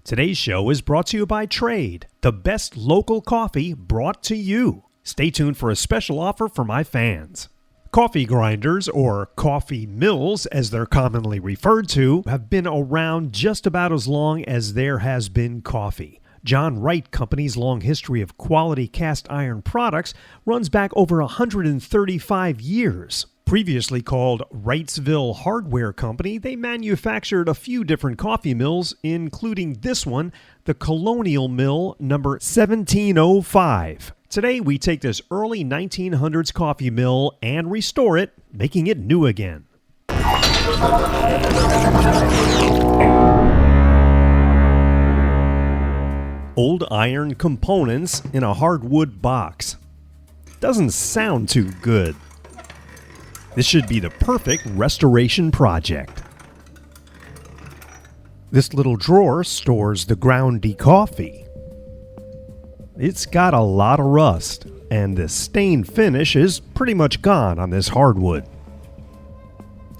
Today's show is brought to you by Trade, the best local coffee brought to you. Stay tuned for a special offer for my fans. Coffee grinders, or coffee mills as they're commonly referred to, have been around just about as long as there has been coffee. John Wright Company's long history of quality cast iron products runs back over 135 years. Previously called Wrightsville Hardware Company, they manufactured a few different coffee mills, including this one, the Colonial Mill number 1705. Today, we take this early 1900s coffee mill and restore it, making it new again. Old iron components in a hardwood box. Doesn't sound too good. This should be the perfect restoration project. This little drawer stores the groundy coffee. It's got a lot of rust, and the stain finish is pretty much gone on this hardwood.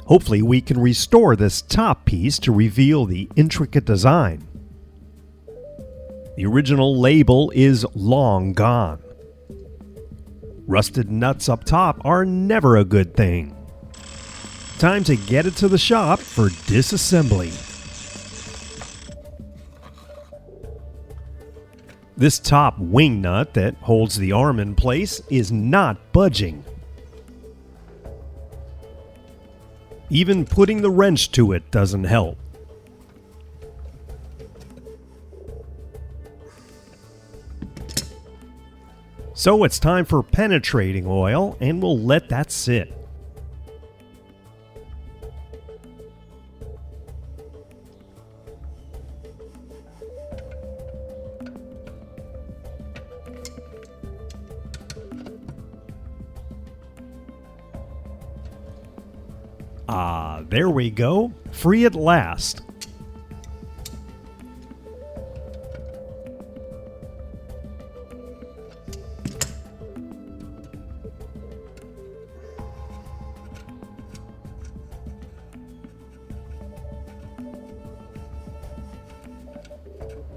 Hopefully we can restore this top piece to reveal the intricate design. The original label is long gone. Rusted nuts up top are never a good thing. Time to get it to the shop for disassembly. This top wing nut that holds the arm in place is not budging. Even putting the wrench to it doesn't help. So it's time for penetrating oil, and we'll let that sit. There we go. Free at last.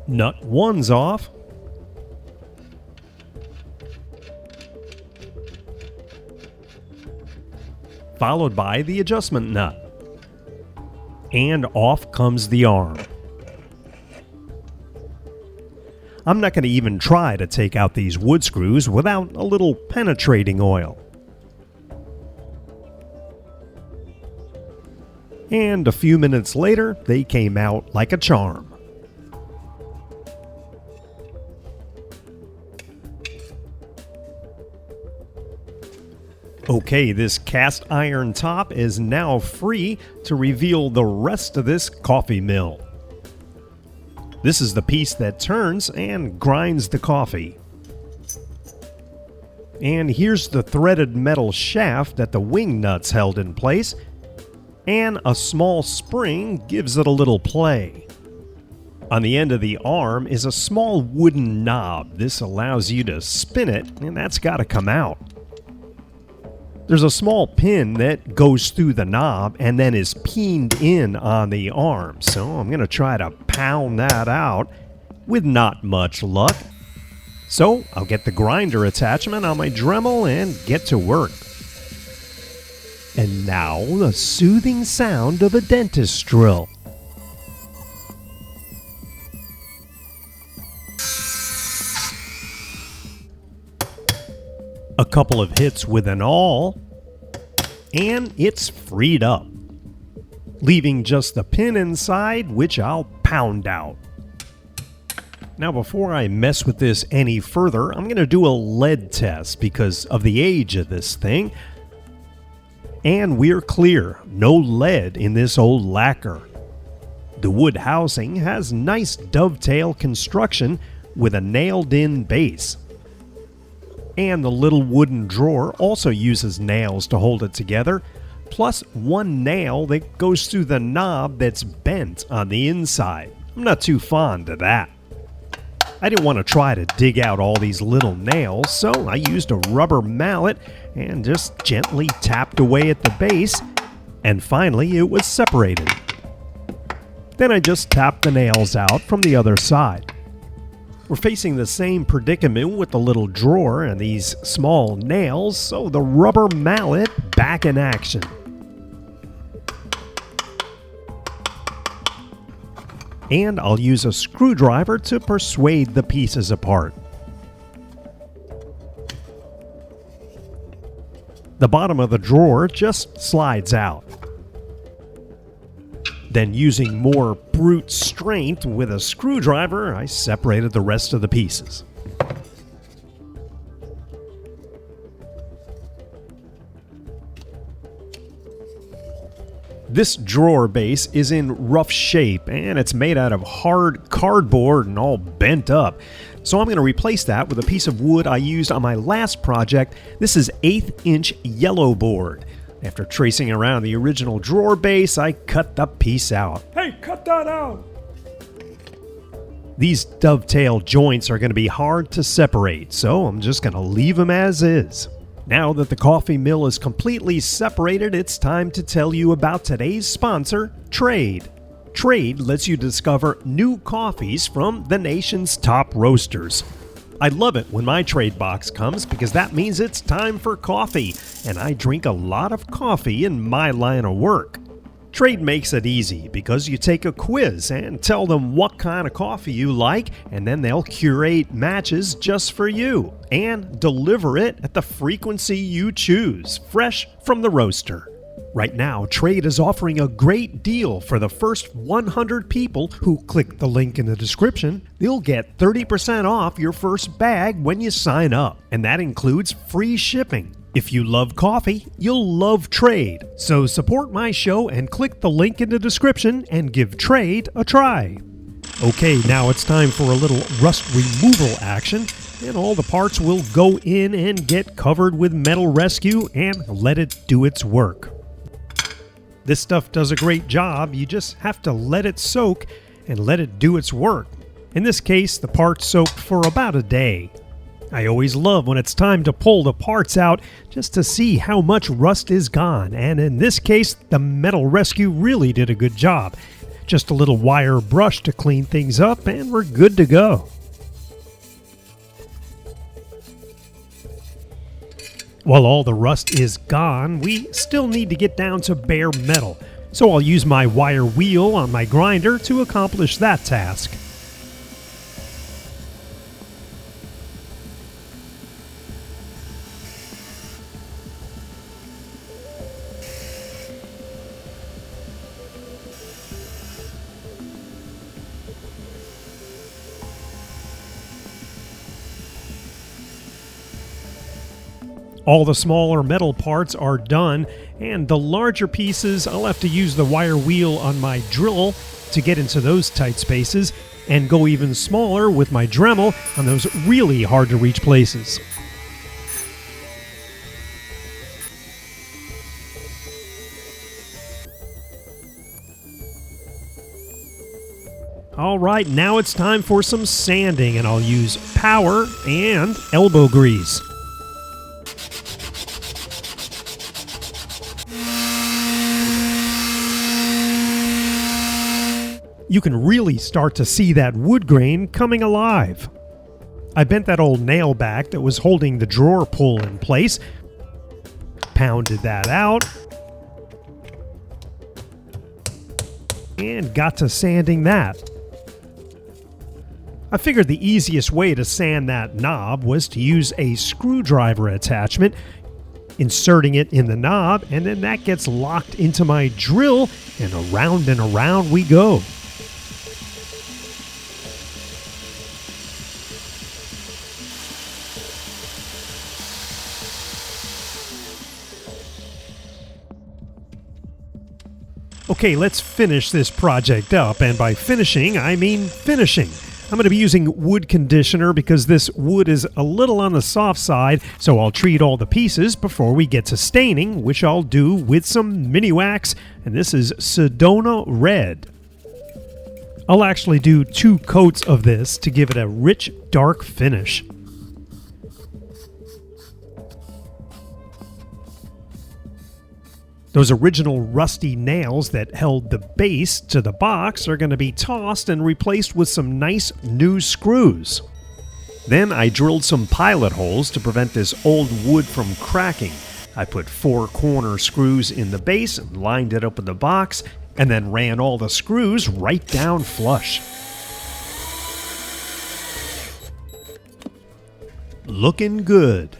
Nut 1's off. Followed by the adjustment nut. And off comes the arm. I'm not going to even try to take out these wood screws without a little penetrating oil. And a few minutes later, they came out like a charm. Okay, this cast iron top is now free to reveal the rest of this coffee mill. This is the piece that turns and grinds the coffee. And here's the threaded metal shaft that the wing nuts held in place, and a small spring gives it a little play. On the end of the arm is a small wooden knob. This allows you to spin it, and that's got to come out. There's a small pin that goes through the knob and then is peened in on the arm. So I'm going to try to pound that out with not much luck. So I'll get the grinder attachment on my Dremel and get to work. And now the soothing sound of a dentist drill. A couple of hits with an awl, and it's freed up, leaving just the pin inside, which I'll pound out. Now, before I mess with this any further, I'm going to do a lead test because of the age of this thing. And we're clear, no lead in this old lacquer. The wood housing has nice dovetail construction with a nailed-in base. And the little wooden drawer also uses nails to hold it together, plus one nail that goes through the knob that's bent on the inside. I'm not too fond of that. I didn't want to try to dig out all these little nails, so I used a rubber mallet and just gently tapped away at the base, and finally it was separated. Then I just tap the nails out from the other side. We're facing the same predicament with the little drawer and these small nails, so the rubber mallet back in action. And I'll use a screwdriver to persuade the pieces apart. The bottom of the drawer just slides out. Then, using more brute strength with a screwdriver, I separated the rest of the pieces. This drawer base is in rough shape and it's made out of hard cardboard and all bent up. So I'm going to replace that with a piece of wood I used on my last project. This is 1/8" yellow board. After tracing around the original drawer base, I cut the piece out. Hey, cut that out! These dovetail joints are going to be hard to separate, so I'm just going to leave them as is. Now that the coffee mill is completely separated, it's time to tell you about today's sponsor, Trade. Trade lets you discover new coffees from the nation's top roasters. I love it when my trade box comes because that means it's time for coffee, and I drink a lot of coffee in my line of work. Trade makes it easy because you take a quiz and tell them what kind of coffee you like, and then they'll curate matches just for you and deliver it at the frequency you choose, fresh from the roaster. Right now, Trade is offering a great deal for the first 100 people who click the link in the description. They'll get 30% off your first bag when you sign up, and that includes free shipping. If you love coffee, you'll love Trade. So support my show and click the link in the description and give Trade a try. Okay, now it's time for a little rust removal action, and all the parts will go in and get covered with Metal Rescue and let it do its work. This stuff does a great job, you just have to let it soak and let it do its work. In this case, the parts soaked for about a day. I always love when it's time to pull the parts out just to see how much rust is gone, and in this case, the Metal Rescue really did a good job. Just a little wire brush to clean things up and we're good to go. While all the rust is gone, we still need to get down to bare metal, so I'll use my wire wheel on my grinder to accomplish that task. All the smaller metal parts are done, and the larger pieces I'll have to use the wire wheel on my drill to get into those tight spaces, and go even smaller with my Dremel on those really hard to reach places. Alright, now it's time for some sanding, and I'll use power and elbow grease. You can really start to see that wood grain coming alive. I bent that old nail back that was holding the drawer pull in place, pounded that out, and got to sanding that. I figured the easiest way to sand that knob was to use a screwdriver attachment, inserting it in the knob, and then that gets locked into my drill, and around we go. Okay, let's finish this project up, and by finishing, I mean finishing. I'm going to be using wood conditioner because this wood is a little on the soft side, so I'll treat all the pieces before we get to staining, which I'll do with some mini wax, and this is Sedona Red. I'll actually do 2 coats of this to give it a rich, dark finish. Those original rusty nails that held the base to the box are going to be tossed and replaced with some nice new screws. Then I drilled some pilot holes to prevent this old wood from cracking. I put 4 corner screws in the base and lined it up with the box, and then ran all the screws right down flush. Looking good.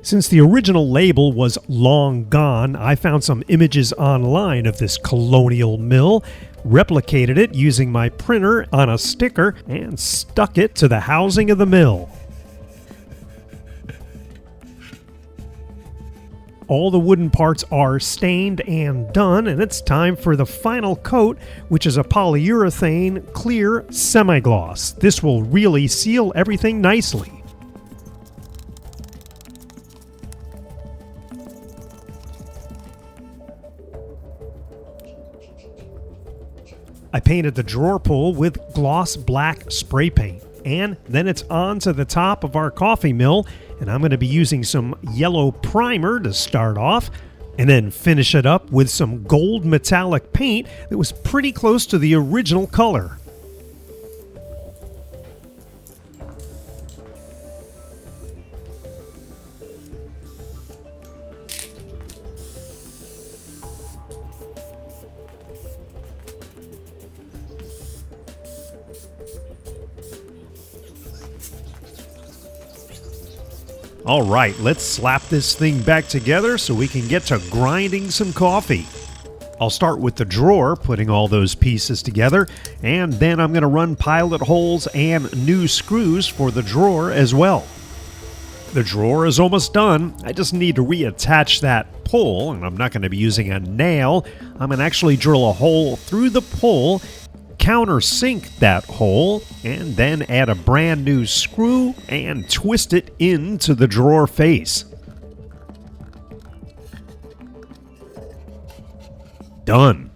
Since the original label was long gone, I found some images online of this colonial mill, replicated it using my printer on a sticker, and stuck it to the housing of the mill. All the wooden parts are stained and done, and it's time for the final coat, which is a polyurethane clear semi-gloss. This will really seal everything nicely. I painted the drawer pull with gloss black spray paint, and then it's on to the top of our coffee mill, and I'm going to be using some yellow primer to start off, and then finish it up with some gold metallic paint that was pretty close to the original color. Alright, let's slap this thing back together so we can get to grinding some coffee. I'll start with the drawer, putting all those pieces together, and then I'm going to run pilot holes and new screws for the drawer as well. The drawer is almost done. I just need to reattach that pull, and I'm not going to be using a nail. I'm going to actually drill a hole through the pull, countersink that hole, and then add a brand new screw and twist it into the drawer face. Done.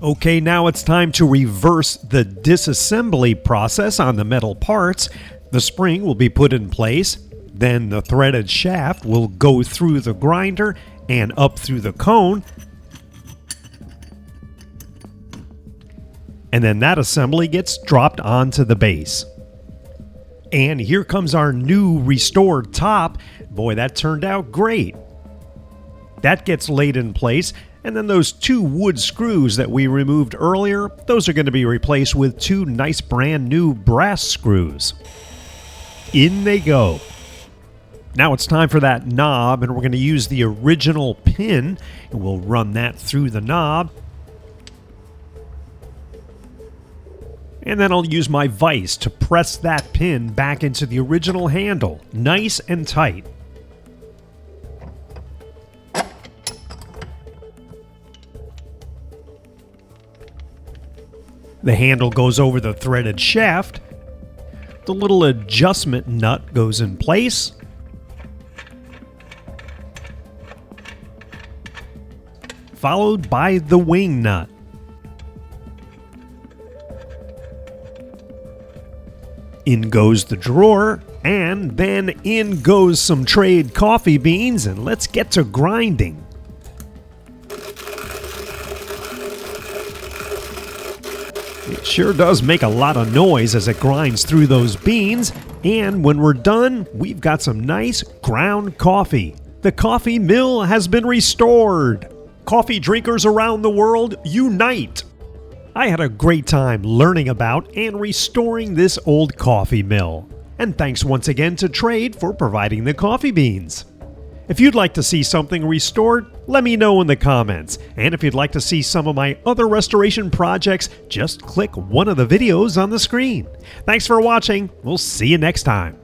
Okay, now it's time to reverse the disassembly process on the metal parts. The spring will be put in place, then the threaded shaft will go through the grinder and up through the cone, and then that assembly gets dropped onto the base. And here comes our new restored top. Boy, that turned out great. That gets laid in place, and then those 2 wood screws that we removed earlier, those are going to be replaced with 2 nice brand new brass screws. In they go. Now it's time for that knob, and we're going to use the original pin, and we'll run that through the knob. And then I'll use my vise to press that pin back into the original handle, nice and tight. The handle goes over the threaded shaft. The little adjustment nut goes in place. Followed by the wing nut. In goes the drawer, and then in goes some trade coffee beans, and let's get to grinding. It sure does make a lot of noise as it grinds through those beans, and when we're done, we've got some nice ground coffee. The coffee mill has been restored. Coffee drinkers around the world, unite! I had a great time learning about and restoring this old coffee mill. And thanks once again to Trade for providing the coffee beans. If you'd like to see something restored, let me know in the comments. And if you'd like to see some of my other restoration projects, just click one of the videos on the screen. Thanks for watching. We'll see you next time.